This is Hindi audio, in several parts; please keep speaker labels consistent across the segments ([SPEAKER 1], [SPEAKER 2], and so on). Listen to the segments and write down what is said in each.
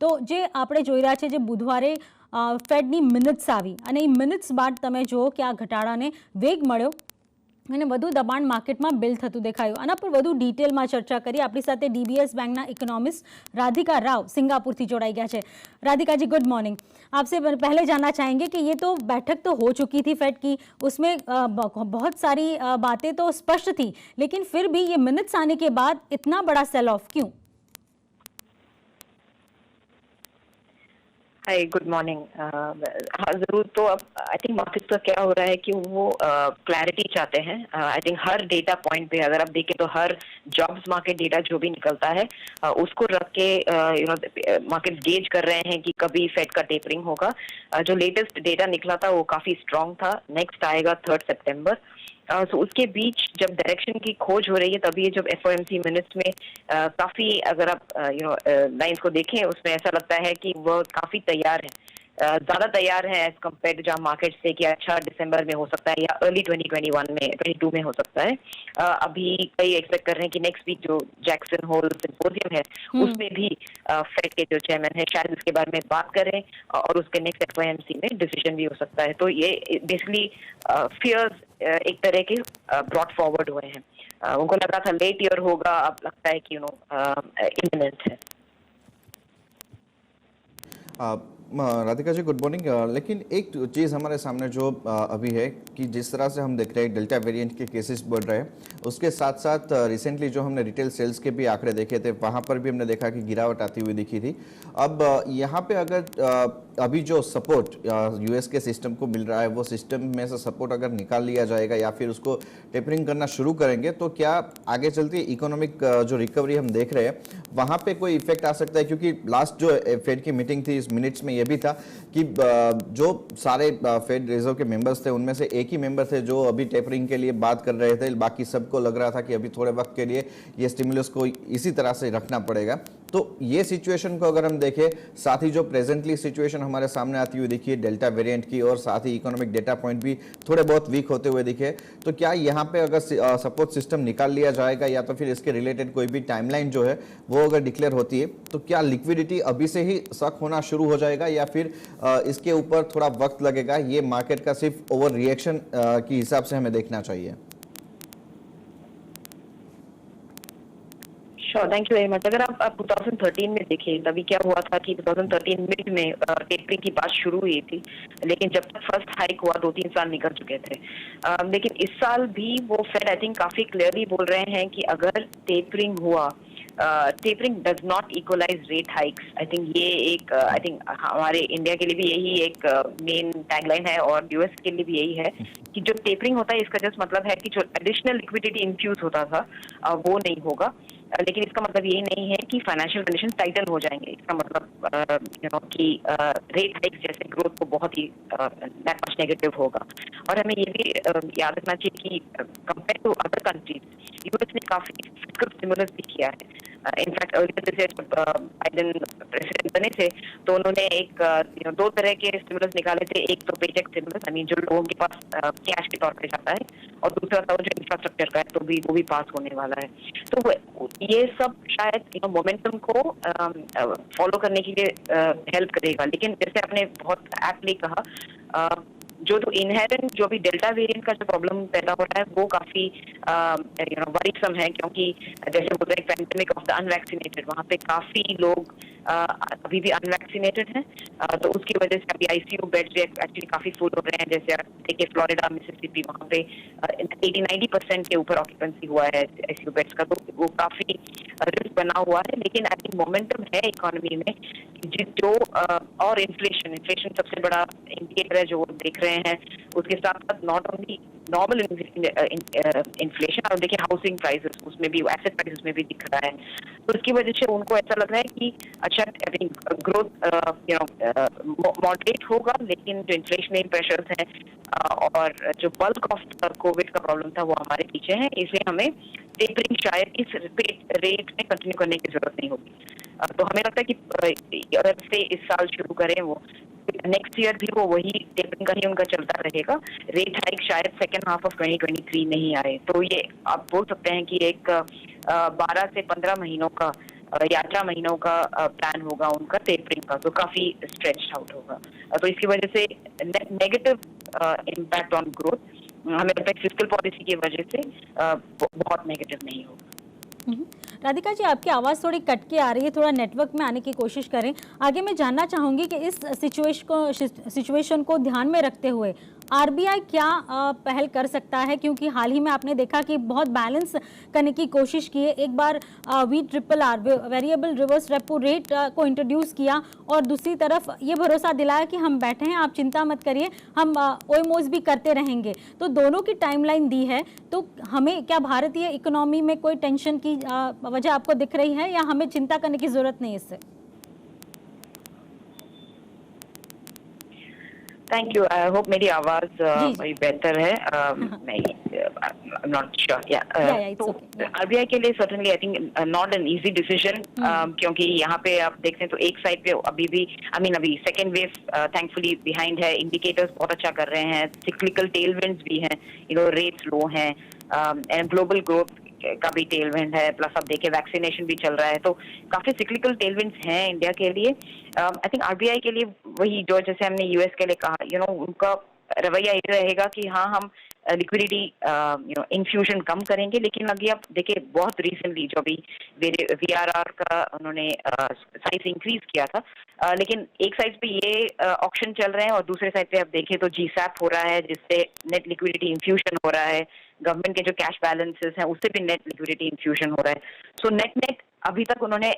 [SPEAKER 1] તો જે આપણે જોઈ રહ્યા છે, જે બુધવારે ફેડની મિનિટ્સ આવી અને એ મિનિટ્સ બાદ તમે જુઓ કે આ ઘટાડાને વેગ મળ્યો અને વધુ દબાણ માર્કેટમાં બિલ્ડ થતું દેખાયું. આના પર વધુ ડિટેલમાં ચર્ચા કરી આપણી સાથે DBS बैंकના इकोनॉमिस्ट राधिका राव सिंगापुर થી जोड़ाई गया है. Radhika ji, good morning. आपसे पहले जानना चाहेंगे कि ये तो बैठक तो हो चुकी थी फेड की, उसमें बहुत सारी बातें तो स्पष्ट थी, लेकिन फिर भी ये मिनट्स आने के बाद इतना बड़ा सेल ऑफ क्यों?
[SPEAKER 2] हाय, गुड मॉर्निंग. हाँ, जरूर. तो अब आई थिंक मार्केट का क्या हो रहा है कि वो क्लैरिटी चाहते हैं. I think her data point पे अगर आप देखें तो हर जॉब्स मार्केट डेटा जो भी निकलता है उसको रख के मार्केट गेज कर रहे हैं कि कभी फेड का टेपरिंग होगा. जो लेटेस्ट डेटा निकला था वो काफी स्ट्रांग था. नेक्स्ट आएगा 3 सितंबर. तो उसके बीच जब डायरेक्शन की खोज हो रही है तभी ये जब FOMC मिनट्स में काफी अगर आप लाइंस को देखें उसमें ऐसा लगता है कि वो काफी तैयार है, ज्यादा तैयार है एज कम्पेयर टू जहाँ मार्केट से कि अच्छा दिसंबर में हो सकता है या अर्ली 2021 में 22 में हो सकता है. अभी कई एक्सपेक्ट कर रहे हैं कि नेक्स्ट वीक जो जैक्सन होल सिंपोजियम है उसमें भी फेड के जो चेयरमैन है शायद इसके बारे में बात करें और उसके नेक्स्ट FOMC में डिसीजन भी हो सकता है. तो ये बेसिकली फियर्स एक तरह के ब्रॉट फॉरवर्ड हुए हैं. उनको लग रहा था लेट ईयर होगा, अब लगता है कि इमिनेंट है.
[SPEAKER 3] Radhika ji, good morning. लेकिन एक चीज़ हमारे सामने जो अभी है कि जिस तरह से हम देख रहे हैं डेल्टा वेरिएंट के केसेस बढ़ रहे हैं, उसके साथ साथ रिसेंटली जो हमने रिटेल सेल्स के भी आंकड़े देखे थे वहाँ पर भी हमने देखा कि गिरावट आती हुई दिखी थी. अब यहाँ पे अगर अभी जो सपोर्ट US के सिस्टम को मिल रहा है वो सिस्टम में से सपोर्ट अगर निकाल लिया जाएगा या फिर उसको टेपरिंग करना शुरू करेंगे तो क्या आगे चलती इकोनॉमिक जो रिकवरी हम देख रहे हैं वहाँ पे कोई इफेक्ट आ सकता है? क्योंकि लास्ट जो फेड की मीटिंग थी इस मिनट्स में ये भी था कि जो सारे फेड रिजर्व के मेंबर्स थे उनमें से एक ही मेंबर थे जो अभी टेपरिंग के लिए बात कर रहे थे, बाकी सबको लग रहा था कि अभी थोड़े वक्त के लिए ये स्टिमुलस को इसी तरह से रखना पड़ेगा. तो ये सिचुएशन को अगर हम देखें, साथ ही जो प्रेजेंटली सिचुएशन हमारे सामने आती हुई दिखी है डेल्टा वेरिएंट की और साथ ही इकोनॉमिक डेटा पॉइंट भी थोड़े बहुत वीक होते हुए दिखे, तो क्या यहाँ पे अगर सपोर्ट सिस्टम निकाल लिया जाएगा या तो फिर इसके रिलेटेड कोई भी टाइमलाइन जो है वो अगर डिक्लेयर होती है तो क्या लिक्विडिटी अभी से ही सक होना शुरू हो जाएगा या फिर इसके ऊपर थोड़ा वक्त लगेगा? ये मार्केट का सिर्फ ओवर रिएक्शन के हिसाब से हमें देखना चाहिए.
[SPEAKER 2] Sure, thank you very much. अगर आप 2013 में देखें तभी क्या हुआ था कि 2013 मिड में टेपरिंग की बात शुरू हुई थी, लेकिन जब तक फर्स्ट हाइक हुआ 2-3 साल निकल चुके थे. लेकिन इस साल भी वो फेड आई थिंक काफी क्लियरली बोल रहे हैं कि अगर टेपरिंग हुआ, tapering does not equalise rate hikes. I think ये एक आई थिंक हमारे इंडिया के लिए भी यही एक मेन टैगलाइन है और US के लिए भी यही है कि जो टेपरिंग होता है इसका जस्ट मतलब है कि जो एडिशनल लिक्विडिटी इन्फ्यूज होता था वो नहीं होगा. लेकिन इसका मतलब ये नहीं है कि फाइनेंशियल कंडीशन टाइटन हो जाएंगे. इसका मतलब कि रेट हाइक्स जैसे ग्रोथ को बहुत ही दैट मच नेगेटिव होगा. और हमें ये भी याद रखना चाहिए कि compare to other countries US ने काफी फिस्कल स्टिमुलस भी किया है. इनफैक्ट अर्लियर दिस जब बाइडेन प्रेसिडेंट बने थे तो उन्होंने एक 2 तरह के स्टिमुलस निकाले थे. एक तो पेचेक स्टिमुलस, आई मीन जो लोगों के पास कैश के तौर पे जाता है, और दूसरा था जो इंफ्रास्ट्रक्चर का है तो वो भी पास होने वाला है. तो ये सब शायद मोमेंटम को फॉलो करने के लिए हेल्प करेगा. लेकिन जैसे आपने बहुत एप्टली कहा, जो इनहेरेंट जो भी डेल्टा वेरिएंट का जो प्रॉब्लम पैदा हो रहा है वो काफी वरीसम है, क्योंकि जैसे बोलते हैं पैंडेमिक ऑफ द अनवैक्सीनेटेड, वहाँ पे काफी लोग अभी भी अनवैक्सीनेटेड हैं. तो उसकी वजह से अभी ICU बेड्स एक्चुअली काफी फुल हो रहे हैं. जैसे आप देखिए फ्लोरिडा, मिसिसिपी, वहाँ पे 80-90% के ऊपर ऑक्यूपेंसी हुआ है ICU बेड्स का. तो वो काफी रिस्क बना हुआ है. लेकिन आई थिंक मोमेंटम है इकोनॉमी में जो और इन्फ्लेशन सबसे बड़ा इंडिकेटर है जो देख रहे हैं. उसके साथ साथ नॉट ओनली नॉर्मल इन्फ्लेशन, और देखिए हाउसिंग प्राइसेस उसमें भी, एसेट प्राइसेस में भी दिख रहा है. तो उसकी वजह से उनको ऐसा लग रहा है कि अच्छा आई थिंक ग्रोथ मॉडरेट होगा, लेकिन जो इन्फ्लेशनरी प्रेशर्स हैं और जो बल्क ऑफ कोविड का प्रॉब्लम था वो हमारे पीछे है. इसलिए हमें टेपरिंग शायद इस रेट में कंटिन्यू करने की जरूरत नहीं होगी. तो हमें लगता है कि अगर से इस साल शुरू करें वो नेक्स्ट ईयर भी वो वही टेपरिंग का ही उनका चलता रहेगा. रेट हाइक शायद सेकेंड हाफ ऑफ 2023 नहीं आए. तो ये आप बोल सकते हैं कि एक 12 से 15 महीनों का या 4 महीनों का प्लान होगा उनका टेपरिंग का, तो काफी स्ट्रेच्ड आउट होगा। तो इसकी वजह से नेगेटिव इम्पैक्ट ऑन ग्रोथ हमें लगता है फिस्कल पॉलिसी की वजह से बहुत नेगेटिव नहीं होगा।
[SPEAKER 1] राधिका जी, आपकी आवाज़ थोड़ी कट के आ रही है, थोड़ा नेटवर्क में आने की कोशिश करें। आगे मैं जानना चाहूँगी कि इस सिचुएशन को ध्यान में रखते हुए आरबीआई क्या पहल कर सकता है, क्योंकि हाल ही में आपने देखा कि बहुत बैलेंस करने की कोशिश की है। एक बार VRR variable reverse repo rate को इंट्रोड्यूस किया और दूसरी तरफ ये भरोसा दिलाया कि हम बैठे हैं, आप चिंता मत करिए, हम ओएमओज भी करते रहेंगे। तो दोनों की टाइमलाइन दी है, तो हमें क्या भारतीय इकोनॉमी में कोई टेंशन की वजह आपको दिख रही है या हमें चिंता करने की जरूरत नहीं इससे?
[SPEAKER 2] Thank you. आई होप मेरी आवाज बेहतर है। Not sure. तो आरबीआई के लिए certainly I think not an easy decision, क्योंकि यहाँ पे आप देखते हैं तो एक साइड पे अभी भी अभी सेकेंड वेव थैंकफुली बिहाइंड है, इंडिकेटर्स बहुत अच्छा कर रहे हैं, सिक्लिकल टेलविंड्स भी हैं, रेट्स लो हैं, एंड ग्लोबल ग्रोथ का भी टेलविंड है, प्लस अब देखिए वैक्सीनेशन भी चल रहा है, तो काफी सिक्लिकल टेलविंड्स हैं इंडिया के लिए। आई थिंक आरबीआई के लिए वही जो जैसे हमने यूएस के लिए कहा, उनका रवैया ये रहेगा कि हाँ हम लिक्विडिटी इन्फ्यूजन कम करेंगे, लेकिन अभी आप देखिए बहुत रिसेंटली जो अभी VRR का उन्होंने साइज इंक्रीज किया था, लेकिन एक साइड पे ये ऑक्शन चल रहे हैं और दूसरे साइड पे आप देखें तो GSAP हो रहा है, जिससे नेट लिक्विडिटी इन्फ्यूजन हो रहा है, गवर्नमेंट के जो कैश बैलेंसेस हैं उससे भी नेट लिक्विडिटी इन्फ्यूजन हो रहा है। सो नेट अभी तक उन्होंने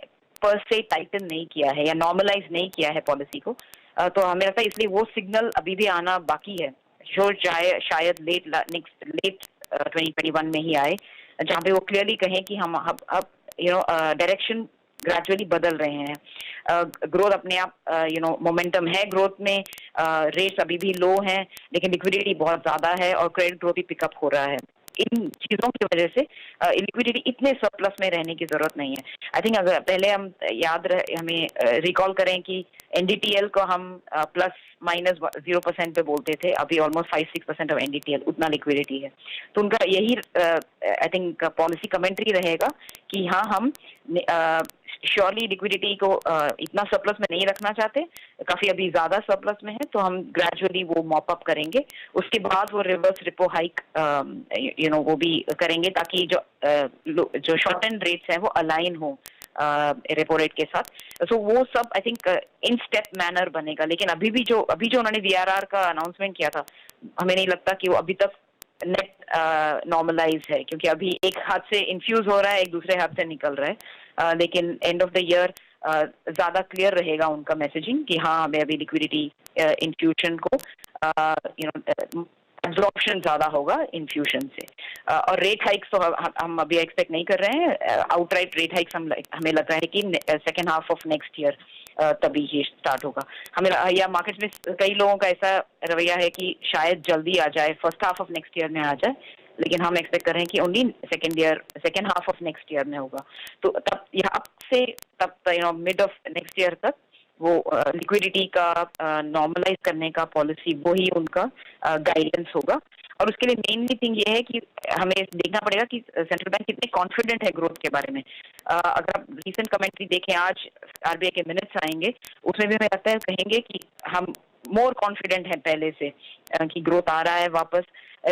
[SPEAKER 2] पर से टाइटन नहीं किया है या नॉर्मलाइज नहीं किया है पॉलिसी को, तो हमें लगता है इसलिए वो सिग्नल अभी भी आना बाकी है, जो शायद लेट 2021 में ही आए, जहाँ पे वो क्लियरली कहें कि हम अब डायरेक्शन ग्रेजुअली बदल रहे हैं। ग्रोथ अपने आप मोमेंटम है ग्रोथ में, रेट्स अभी भी लो हैं, लेकिन लिक्विडिटी बहुत ज्यादा है और क्रेडिट ग्रोथ भी पिकअप हो रहा है। इन चीजों की वजह से लिक्विडिटी इतने सरप्लस में रहने की जरूरत नहीं है। आई थिंक अगर पहले हम हमें रिकॉल करें कि एनडीटीएल को हम प्लस माइनस 0% पे बोलते थे, अभी ऑलमोस्ट 5-6% ऑफ एनडीटीएल, उतना लिक्विडिटी है। तो उनका यही आई थिंक पॉलिसी कमेंट्री रहेगा कि हाँ हम श्योरली लिक्विडिटी को इतना सरप्लस में नहीं रखना चाहते, काफी अभी ज्यादा सरप्लस में है, तो हम ग्रेजुअली वो मॉप अप करेंगे। उसके बाद वो रिवर्स रिपो हाइक वो भी करेंगे, ताकि जो शॉर्ट एंड रेट्स हैं वो अलाइन हो रेपो रेट के साथ। सो वो सब I think in step manner बनेगा, लेकिन अभी जो उन्होंने VRR का अनाउंसमेंट किया था, हमें नहीं लगता कि वो अभी तक नेट नॉर्मलाइज है, क्योंकि अभी एक हाथ से इन्फ्यूज हो रहा है, एक दूसरे हाथ से निकल रहा है, लेकिन एंड ऑफ द ईयर ज्यादा क्लियर रहेगा उनका मैसेजिंग कि हाँ हमें अभी लिक्विडिटी इन्फ्यूजन को एब्जॉर्प्शन ज्यादा होगा इन्फ्यूजन से। और रेट हाइक्स तो हम अभी एक्सपेक्ट नहीं कर रहे हैं, आउटराइट रेट हाइक्स हमें लग रहा है कि second half of next year तभी ये स्टार्ट होगा। हमें या मार्केट में कई लोगों का ऐसा रवैया है कि शायद जल्दी आ जाए, first half of next year में आ जाए, लेकिन हम एक्सपेक्ट कर रहे हैं कि only second half of next year में होगा। तो तब यहाँ से तब मिड ऑफ नेक्स्ट ईयर तक वो लिक्विडिटी का नॉर्मलाइज करने का पॉलिसी वो ही उनका गाइडेंस होगा। और उसके लिए मेनली थिंग ये है कि हमें देखना पड़ेगा कि सेंट्रल बैंक कितने कॉन्फिडेंट है ग्रोथ के बारे में। अगर आप रीसेंट कमेंट्री देखें, आज आरबीआई के मिनट्स आएंगे, उसमें भी हमें लगता है कहेंगे कि हम मोर कॉन्फिडेंट हैं पहले से कि ग्रोथ आ रहा है वापस,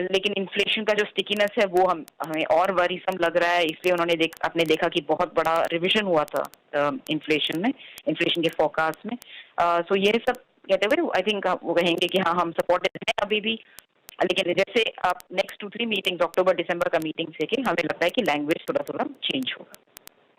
[SPEAKER 2] लेकिन इन्फ्लेशन का जो स्टिकीनेस है वो हमें और वरीसम लग रहा है। इसलिए उन्होंने आपने देखा कि बहुत बड़ा रिविजन हुआ था इन्फ्लेशन के फोरकास्ट में। सो ये सब कहते हुए आई थिंक वो कहेंगे कि हाँ हम सपोर्टेड हैं अभी भी, लेकिन जैसे आप नेक्स्ट 2-3 मीटिंग्स अक्टूबर दिसंबर का मीटिंग से कि हमें लगता है कि लैंग्वेज थोड़ा चेंज होगा।